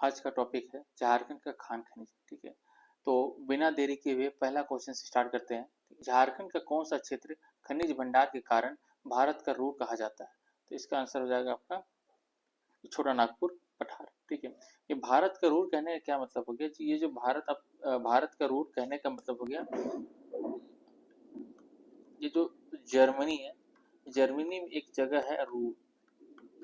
आज का टॉपिक है झारखंड का खान खनिज। ठीक है, तो बिना देरी किए हुए पहला क्वेश्चन से स्टार्ट करते हैं। झारखंड का कौन सा क्षेत्र खनिज भंडार के कारण भारत का रूर कहा जाता है? तो इसका आंसर हो जाएगा आपका छोटा नागपुर पठार। ठीक है, ये भारत का रूर कहने का क्या मतलब हो गया? ये जो भारत का रूर कहने का मतलब हो गया, ये जो जर्मनी है, जर्मनी में एक जगह है रूर।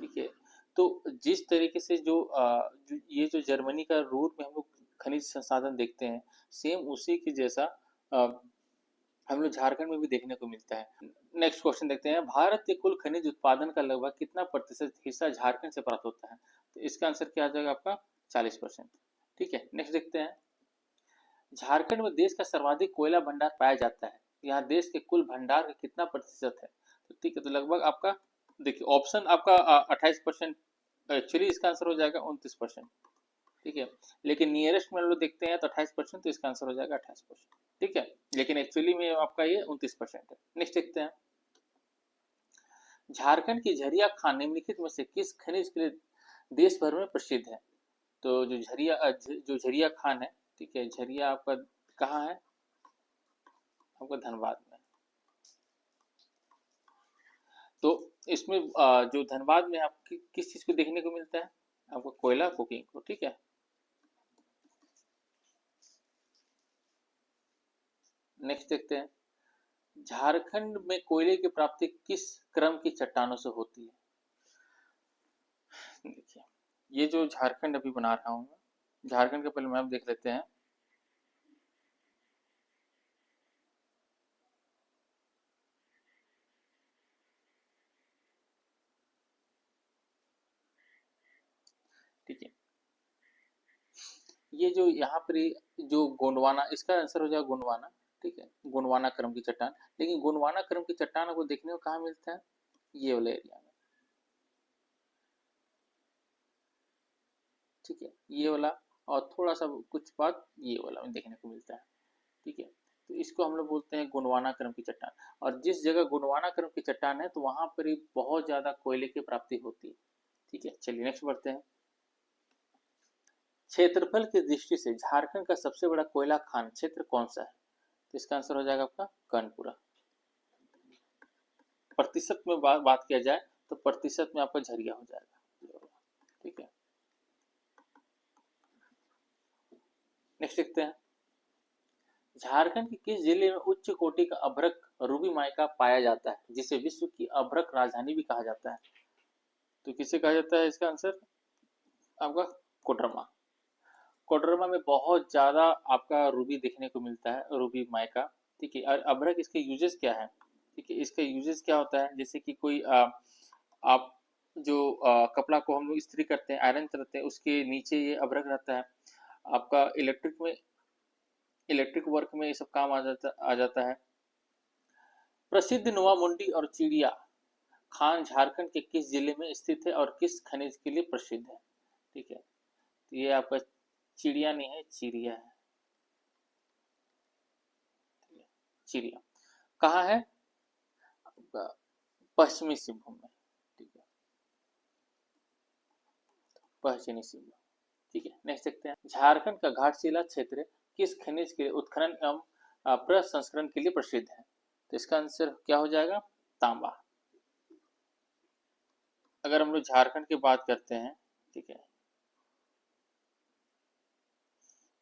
ठीक है, तो जिस तरीके से ये जो जर्मनी का रूर में हम लोग खनिज संसाधन देखते हैं, सेम उसी के जैसा अ, हम लोग झारखंड में भी देखने को मिलता है। नेक्स्ट क्वेश्चन देखते हैं, भारत के कुल खनिज उत्पादन का लगभग कितना प्रतिशत हिस्सा झारखंड से प्राप्त होता है? तो इसका आंसर क्या आ जाएगा आपका 40%। ठीक है, नेक्स्ट देखते हैं, झारखंड में देश का सर्वाधिक कोयला भंडार पाया जाता है, यहाँ देश के कुल भंडार का कितना प्रतिशत है? तो ठीक है, तो लगभग आपका देखिए ऑप्शन आपका 28%, एक्चुअली इसका आंसर हो जाएगा 29%। ठीक है, लेकिन नियरेस्ट में हम लोग देखते हैं तो 28%, तो इसका आंसर हो जाएगा 28%। ठीक है, लेकिन एक्चुअली में आपका ये 29% है। नेक्स्ट देखते हैं, झारखंड की झरिया खान निम्नलिखित में से किस खनिज के लिए देश भर में प्रसिद्ध है? तो जो झरिया खान है, ठीक है, झरिया आपका कहाँ है? आपका धनबाद में। तो इसमें जो धनबाद में आप किस चीज को देखने को मिलता है? आपको कोयला कुकिंग को। ठीक है, नेक्स्ट देखते हैं, झारखंड में कोयले की प्राप्ति किस क्रम की चट्टानों से होती है? देखिए, ये जो झारखंड अभी बना रहा हूँ, झारखंड का पहले मैप देख लेते हैं। ठीक है, ये जो यहाँ पर जो गोंडवाना, इसका आंसर हो जाएगा गोंडवाना। ठीक है, गोंडवाना क्रम की चट्टान। लेकिन गोंडवाना क्रम की चट्टान को देखने को कहाँ मिलता है? ये वाले एरिया में। ठीक है, ये वाला और थोड़ा सा कुछ बात ये वाला में देखने को मिलता है। ठीक है, तो इसको हम लोग बोलते हैं गोंडवाना क्रम की चट्टान। और जिस जगह गोंडवाना क्रम की चट्टान है तो वहां पर ही बहुत ज्यादा कोयले की प्राप्ति होती है। ठीक है, चलिए नेक्स्ट बढ़ते हैं, क्षेत्रफल की दृष्टि से झारखंड का सबसे बड़ा कोयला खान क्षेत्र कौन सा है? तो इसका आंसर हो जाएगा आपका कर्णपुरा। प्रतिशत में बात किया जाए तो प्रतिशत में आपका झरिया हो जाएगा। ठीक है, नेक्स्ट देखते हैं, झारखंड के किस जिले में उच्च कोटि का अभ्रक रूबी माइका पाया जाता है, जिसे विश्व की अभ्रक राजधानी भी कहा जाता है? तो किसे कहा जाता है? इसका आंसर आपका कोडरमा। कोडरमा में बहुत ज्यादा आपका रूबी देखने को मिलता है, रूबी माइका। ठीक है, और अभ्रक इसके यूजेस क्या है? ठीक है, इसका यूजेस क्या होता है, जैसे कि कोई आप जो कपड़ा को हम लोग इस्त्री करते हैं, आयरन करते हैं, उसके नीचे ये अभ्रक रहता है। आपका इलेक्ट्रिक वर्क में ये सब काम आ जाता है। प्रसिद्ध नोवा मुंडी और चिड़िया खान झारखंड के किस जिले में स्थित है और किस खनिज के लिए प्रसिद्ध है? ठीक है, तो ये आपका चिड़िया नहीं है, चिड़िया है। चिड़िया कहाँ है? पश्चिमी सिंहभूम में। ठीक है, पश्चिमी सिंहभूम। ठीक है, नेक्स्ट देखते हैं, झारखंड का घाटशिला क्षेत्र किस खनिज के उत्खनन एवं प्रसंस्करण के लिए प्रसिद्ध है? तो इसका आंसर क्या हो जाएगा? तांबा। अगर हम लोग झारखंड की बात करते हैं, ठीक है,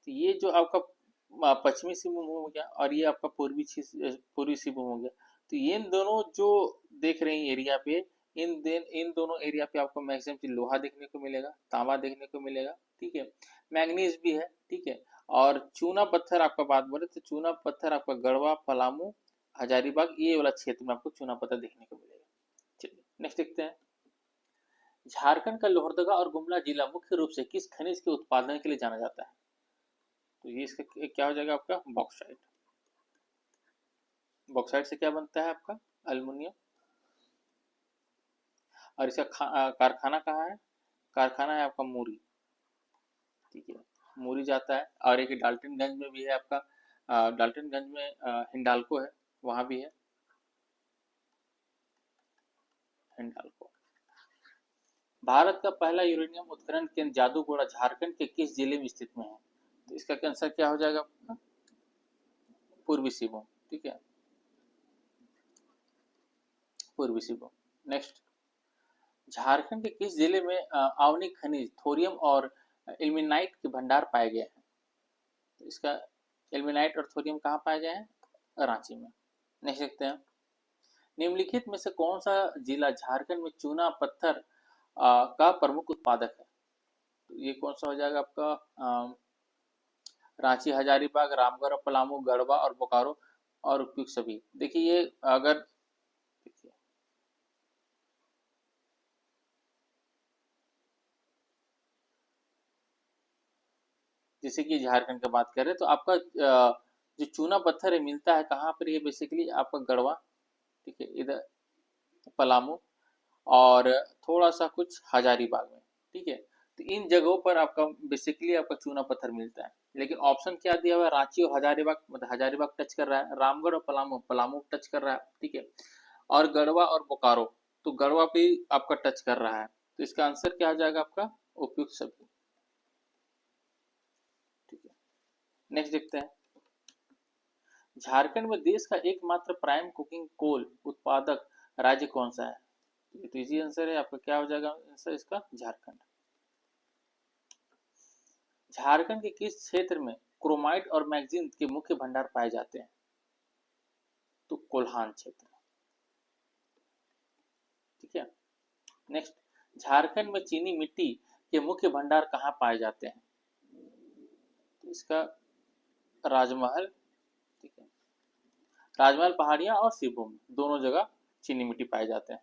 तो ये जो आपका पश्चिमी सिंहभूम हो गया और ये आपका पूर्वी सिंहभूम हो गया। तो ये इन दोनों जो देख रहे हैं एरिया पे, इन दोनों एरिया पे आपको मैक्सिमम लोहा देखने को मिलेगा, तांबा देखने को मिलेगा। ठीक है, मैग्नीज भी है। ठीक है, और चूना पत्थर आपका बात बोले तो चूना पत्थर आपका गढ़वा, पलामू, हजारीबाग, ये वाला क्षेत्र में आपको चूना पत्थर देखने को मिलेगा। चलिए नेक्स्ट देखते हैं, झारखंड का लोहरदगा और गुमला जिला मुख्य रूप से किस खनिज के उत्पादन के लिए जाना जाता है? तो ये इसका क्या हो जाएगा आपका? बॉक्साइट। बॉक्साइट से क्या बनता है आपका? अल्युमिनियम। और इसका कारखाना कहाँ है? कारखाना है आपका मूरी। ठीक है, मूरी जाता है। और एक डाल्टनगंज में भी है आपका, डाल्टनगंज में हिंडाल्को है, वहां भी है हिंडाल्को। भारत का पहला यूरेनियम उत्खनन केंद्र जादूगोड़ा झारखंड के किस जिले में स्थित में है? तो इसका आंसर क्या हो जाएगा आपका? पूर्वी सिंहभूम। ठीक है, पूर्वी सिंहभूम। नेक्स्ट, झारखंड के किस जिले में आवनिक खनिज थोरियम और इल्मेनाइट के भंडार पाए गए हैं? तो इसका इल्मेनाइट और थोरियम कहाँ पाए गए हैं? रांची में। नेक्स्ट देखते हैं, निम्नलिखित में से कौन सा जिला झारखंड में चूना पत्थर का प्रमुख उत्पादक है? तो ये कौन सा हो जाएगा आपका? रांची, हजारीबाग, रामगढ़, पलामू, गढ़वा और बोकारो और उपयुक्त सभी। देखिए ये अगर देखिए जैसे कि झारखंड की बात करें तो आपका जो चूना पत्थर है मिलता है कहाँ पर? ये बेसिकली आपका गढ़वा, ठीक है, इधर पलामू और थोड़ा सा कुछ हजारीबाग में। ठीक है, तो इन जगहों पर आपका बेसिकली आपका चूना पत्थर मिलता है। लेकिन ऑप्शन क्या दिया हुआ है? रांची और हजारीबाग, मतलब हजारीबाग टच कर रहा है, रामगढ़ और पलामू, पलामू टच कर रहा है। ठीक है, और गढ़वा और बोकारो, तो गढ़वा भी आपका टच कर रहा है। तो इसका आंसर क्या आ जाएगा आपका? उपयुक्त सभी। ठीक है, नेक्स्ट देखते हैं, झारखंड में देश का एकमात्र प्राइम कुकिंग कोल उत्पादक राज्य कौन सा है? तो इजी आंसर है आपका, क्या हो जाएगा आंसर इसका? झारखंड। झारखंड के किस क्षेत्र में क्रोमाइट और मैगजीन के मुख्य भंडार पाए जाते हैं? तो कोल्हान क्षेत्र। ठीक है, नेक्स्ट, झारखंड में चीनी मिट्टी के मुख्य भंडार कहाँ पाए जाते हैं? तो इसका राजमहल, ठीक है, राजमहल पहाड़ियां और सिरभूम दोनों जगह चीनी मिट्टी पाए जाते हैं।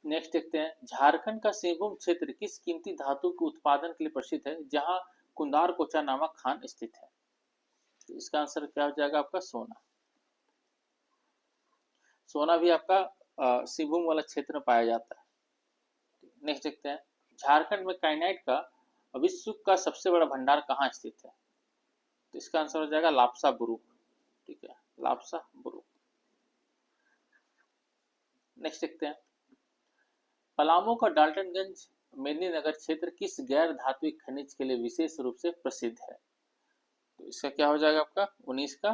नेक्स्ट देखते हैं, झारखंड का सिरभूम क्षेत्र किस कीमती धातु के उत्पादन के लिए प्रसिद्ध है जहां कुंदार कोचा नामक खान स्थित है? तो इसका आंसर क्या हो जाएगा आपका? सोना। सोना भी आपका सिरभूम वाला क्षेत्र में पाया जाता है। नेक्स्ट देखते हैं, झारखंड में काइनाइट का विश्व का सबसे बड़ा भंडार कहाँ स्थित है? तो इसका आंसर हो जाएगा लापसा बुरुक। ठीक है, लापसा बुरुक। नेक्स्ट देखते हैं, पलामू का डाल्टनगंज मेदिनीनगर क्षेत्र किस गैर धात्विक खनिज के लिए विशेष रूप से प्रसिद्ध है? तो इसका क्या हो जाएगा आपका? 19 का।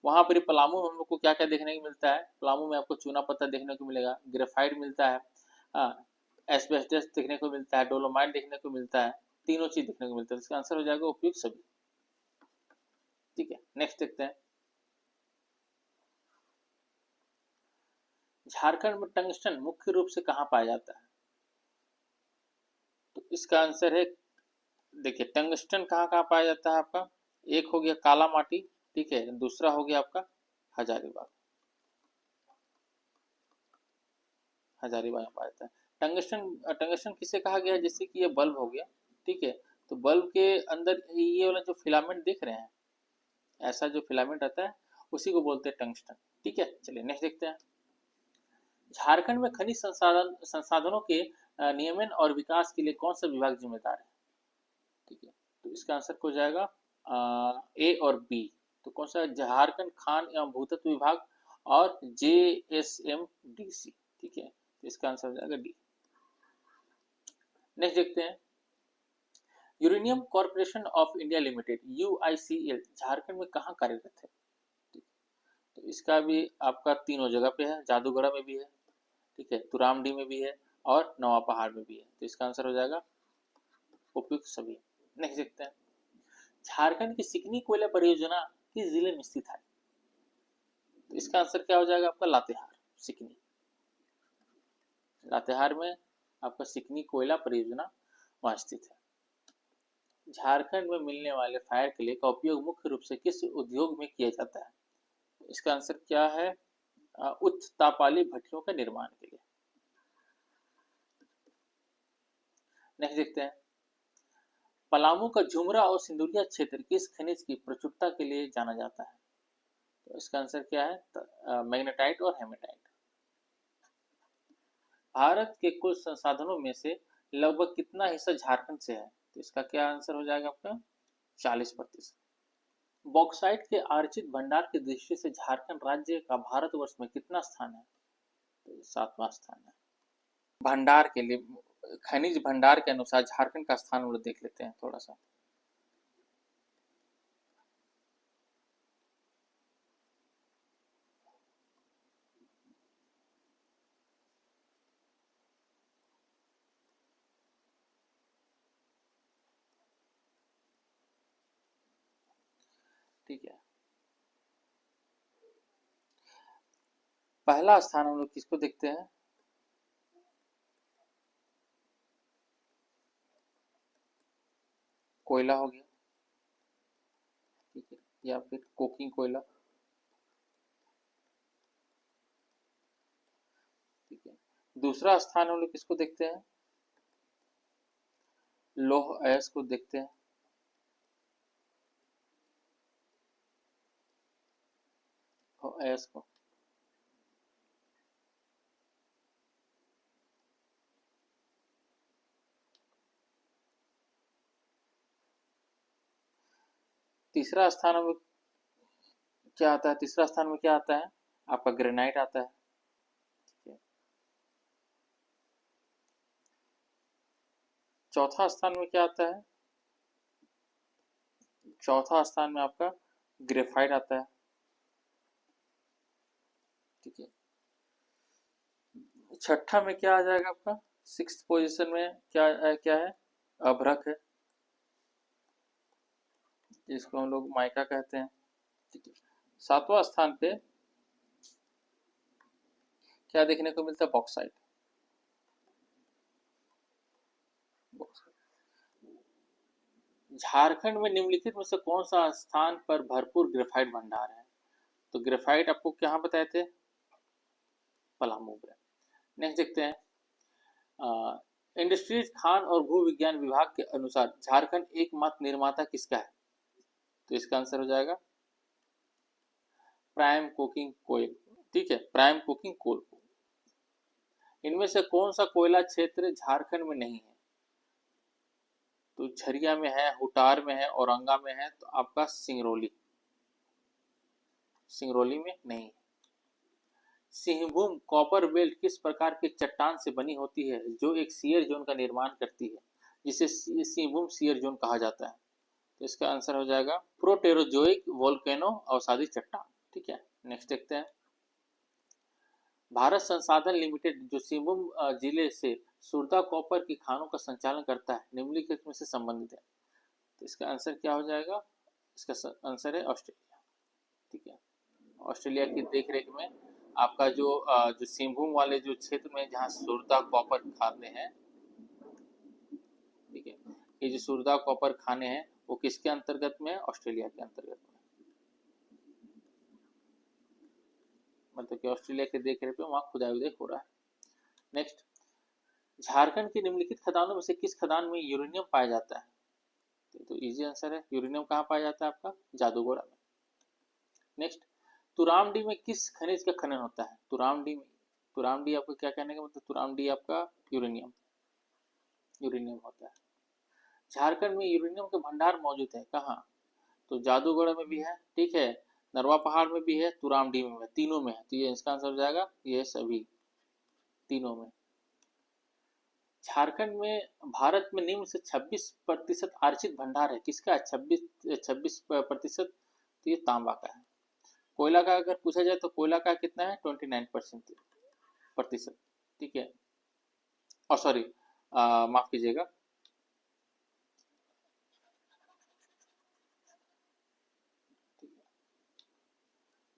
वहां पर पलामू में हम लोग को क्या क्या देखने को मिलता है? पलामू में आपको चूना पत्थर देखने को मिलेगा, ग्रेफाइट मिलता है, एस्बेस्टस देखने को मिलता है, डोलोमाइट देखने को मिलता है, तीनों चीज देखने को मिलता है। इसका आंसर हो जाएगा उपयुक्त सभी। ठीक है, नेक्स्ट देखते हैं, झारखंड में टंगस्टन मुख्य रूप से कहाँ पाया जाता है? तो इसका आंसर है, देखिए टंगस्टन कहाँ कहाँ पाया जाता है आपका? एक हो गया काला माटी, ठीक है, दूसरा हो गया आपका हजारीबाग, हजारीबाग में पाया जाता है। टंगस्टन, टंगस्टन किसे कहा गया है? जैसे कि ये बल्ब हो गया, ठीक है, तो बल्ब के अंदर ये वाला जो फिलामेंट देख रहे हैं, ऐसा जो फिलामेंट आता है उसी को बोलते हैं टंगस्टन। ठीक है, चलिए नेक्स्ट देखते हैं, झारखंड में खनिज संसाधनों के नियमन और विकास के लिए कौन सा विभाग जिम्मेदार है? ठीक है, तो इसका आंसर हो जाएगा ए और बी। तो कौन सा? झारखंड खान एवं भूतत्व विभाग और JSMDC। ठीक है, तो इसका आंसर हो जाएगा डी। नेक्स्ट देखते हैं, uranium corporation of India limited UICL Jharkhand में कहाँ कार्यरत है? तो इसका भी आपका तीनों जगह पे है, जादूगढ़ा में भी है, ठीक है, तुरामडी में भी है और नवा पहाड़ में भी है। तो इसका आंसर हो जाएगा उपयुक्त सभी। नेक्स्ट देखते हैं, झारखंड की सिकनी कोयला परियोजना किस जिले में स्थित है? तो इसका आंसर क्या हो जाएगा आपका? लातेहार, सिकनी। लातेहार में आपका सिकनी कोयला परियोजना वहां स्थित है। झारखंड में मिलने वाले फायर क्ले का उपयोग मुख्य रूप से किस उद्योग में किया जाता है? इसका आंसर क्या है? उच्च तापाली भट्टियों के निर्माण के लिए। नेक्स्ट देखते हैं, पलामू का झुमरा और सिंदुरिया क्षेत्र किस खनिज की प्रचुरता के लिए जाना जाता है? तो इसका आंसर क्या है? मैग्नेटाइट और हेमेटाइट। भारत के कुल संसाधनों में से लगभग कितना हिस्सा झारखंड से है? तो इसका क्या आंसर हो जाएगा आपका? 40%। बॉक्साइट के आर्जित भंडार की दृष्टि से झारखंड राज्य का भारतवर्ष में कितना स्थान है? तो 7वां स्थान है। भंडार के लिए, खनिज भंडार के अनुसार झारखंड का स्थान हम लोग देख लेते हैं थोड़ा सा। ठीक है, पहला स्थान हम लोग किसको देखते हैं? कोयला हो गया, ठीक है, या फिर कोकिंग कोयला, ठीक है। दूसरा स्थान हम लोग किसको देखते हैं? लौह अयस्क को देखते हैं। लौह अयस्क को, तीसरा स्थान हम लोग क्या आता है? तीसरा स्थान में क्या आता है? आपका ग्रेनाइट आता है, ठीक है। चौथा स्थान में क्या आता है? चौथा स्थान में आपका ग्रेफाइट आता है, ठीक है। छठा में क्या आ जाएगा आपका? सिक्स पोजीशन में क्या है? अभ्रक है, जिसको हम लोग माइका कहते हैं, ठीक है। सातवां स्थान पे क्या देखने को मिलता है? बॉक्साइट। झारखंड में निम्नलिखित में से कौन सा स्थान पर भरपूर ग्रेफाइट भंडार है? तो ग्रेफाइट आपको क्या बताए थे? पलामू में। नेक्स्ट देखते हैं, इंडस्ट्रीज खान और भू विज्ञान विभाग के अनुसार झारखंड एकमात्र निर्माता किसका है? तो इसका आंसर हो जाएगा प्राइम कोकिंग कोयल, ठीक है, प्राइम कोकिंग कोल। इनमें से कौन सा कोयला क्षेत्र झारखंड में नहीं है? तो झरिया में है, हुटार में है, औरंगा में है, तो आपका सिंगरौली, सिंगरौली में नहीं है। सिंहभूम कॉपर बेल्ट किस प्रकार की चट्टान से बनी होती है जो एक शियर जोन का निर्माण करती है, जिसे सिंहभूम शियर जोन कहा जाता है? तो इसका आंसर हो जाएगा प्रोटेरोजोइक वोल्केनो अवसादी चट्टान, ठीक है। नेक्स्ट देखते हैं, भारत संसाधन लिमिटेड जो सिंहभूम जिले से सुरदा कॉपर की खानों का संचालन करता है निम्नलिखित में से संबंधित है? तो इसका आंसर क्या हो जाएगा? इसका आंसर है ऑस्ट्रेलिया, ठीक है। ऑस्ट्रेलिया की देखरेख में आपका जो सिंहभूम वाले जो क्षेत्र में जहाँ सुरदा कॉपर खाने हैं, ठीक है, ये जो सुरदा कॉपर खाने हैं वो किसके अंतर्गत में है? ऑस्ट्रेलिया के अंतर्गत में, मतलब कि ऑस्ट्रेलिया के देखरेख में वहाँ खुदाई उदाई हो रहा है। नेक्स्ट, झारखंड की निम्नलिखित खदानों में से किस खदान में यूरेनियम पाया जाता है? तो इजी आंसर है, यूरेनियम कहाँ पाया जाता है? आपका जादूगोड़ा में। नेक्स्ट, तुरामडी में किस खनिज का खनन होता है? तुरामडी में, तुरामडी आपको क्या कहने का मतलब? तुरामडी आपका यूरेनियम, यूरेनियम होता है। झारखंड में यूरेनियम के भंडार मौजूद है कहाँ? तो जादूगढ़ में भी है, ठीक है, नरवा पहाड़ में भी है, तुरामडी में भी है, तीनों में है। तो ये इसका आंसर हो जाएगा, ये सभी तीनों में। झारखंड में भारत में निम्न से 26% आरक्षित भंडार है, किसका है? 26%। तो ये तांबा का है। कोयला का अगर पूछा जाए तो कोयला का कितना है? 29%, ठीक है। और सॉरी, माफ कीजिएगा,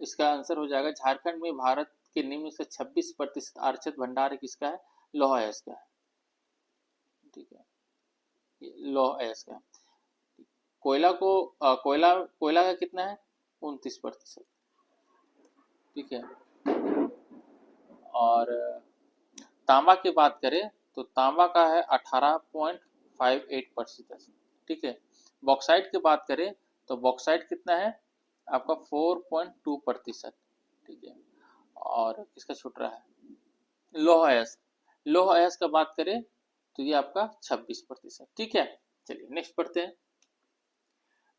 इसका आंसर हो जाएगा झारखंड में भारत के निम्न से 26% आरक्षित भंडार किसका है? लौह अयस्क का है, ठीक है, लौह अयस्क का। कोयला को कोयला कोयला का कितना है? 29%, ठीक है। और तांबा की बात करें तो तांबा का है 18.58%, ठीक है। बॉक्साइट की बात करें तो बॉक्साइट कितना है? आपका 4.2%, ठीक है। और किसका छूट रहा है? लौह अयस्क, लौह अयस्क का बात करें तो ये आपका 26%, ठीक है। चलिए नेक्स्ट पढ़ते हैं,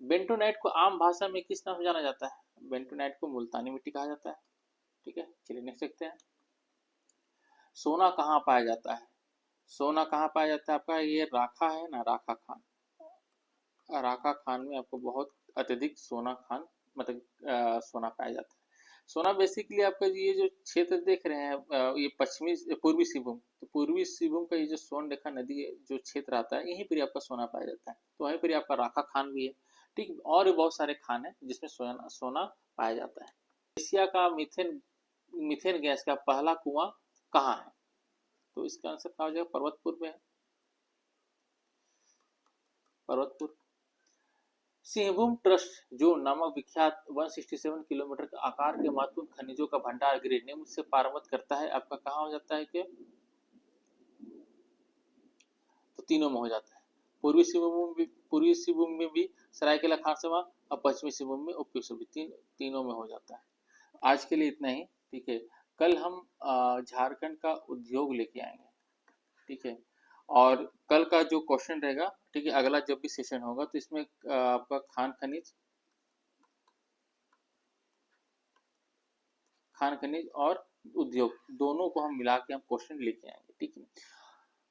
बेंटोनाइट को आम भाषा में किस नाम से जाना जाता है? बेंटोनाइट को मुल्तानी मिट्टी कहा जाता है, ठीक है। चलिए नेक्स्ट देखते हैं, सोना कहाँ पाया जाता है? सोना कहाँ पाया जाता है आपका? ये राखा है ना, राखा खान। राका खान में आपको बहुत अत्यधिक सोना खान मतलब सोना पाया जाता है। सोना बेसिकली आपका ये जो क्षेत्र देख रहे हैं ये पश्चिमी पूर्वी सिंहभूम, तो पूर्वी सिंहभूम का ये जो सोनरेखा नदी जो क्षेत्र आता है यहीं पर ही आपका सोना पाया जाता है, तो वहीं पर ही आपका राका खान भी है। ठीक, और भी बहुत सारे खान है जिसमें सोना सोना पाया जाता है। एशिया का मीथेन मीथेन गैस का पहला कुआं कहाँ है? तो इसका आंसर कहा हो जाएगा? पर्वतपुर में है, पर्वतपुर। सिंहभूम ट्रस्ट जो नामक विख्यात 167 किलोमीटर के आकार के महत्वपूर्ण खनिजों का भंडार गृह निम्न से पारमत करता है, आपका कहाँ हो जाता है? कि तो तीनों में हो जाता है। पूर्वी सिंहभूम में भी सरायकेला खारसावां और पश्चिमी सिंहभूम में उपयुक्त भी तीनों में हो जाता है। आज के लिए इतना ही, ठीक है। कल हम झारखंड का उद्योग लेके आएंगे, ठीक है। और कल का जो क्वेश्चन रहेगा, ठीक है, अगला जब भी सेशन होगा तो इसमें आपका खान खनिज और उद्योग दोनों को हम मिला के हम क्वेश्चन लेके आएंगे, ठीक है।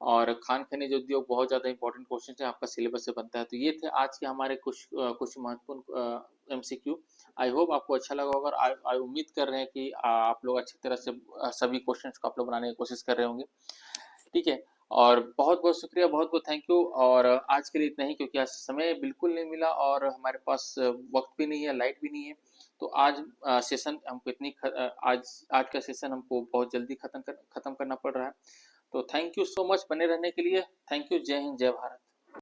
और खान खनिज उद्योग बहुत ज़्यादा इंपॉर्टेंट क्वेश्चन है, आपका सिलेबस से बनता है। तो ये थे आज के हमारे कुछ महत्वपूर्ण एमसीक्यू। आई होप आपको अच्छा लगा होगा। आई उम्मीद कर रहे हैं कि आप लोग अच्छी तरह से सभी क्वेश्चंस को आप लोग बनाने की कोशिश कर रहे होंगे, ठीक है। और बहुत बहुत शुक्रिया, बहुत बहुत थैंक यू। और आज के लिए इतना ही, क्योंकि आज समय बिल्कुल नहीं मिला और हमारे पास वक्त भी नहीं है, लाइट भी नहीं है। तो आज सेशन हमको आज का सेशन हमको बहुत जल्दी खत्म करना पड़ रहा है। तो थैंक यू सो मच बने रहने के लिए। Thank you. जय हिंद, जय भारत।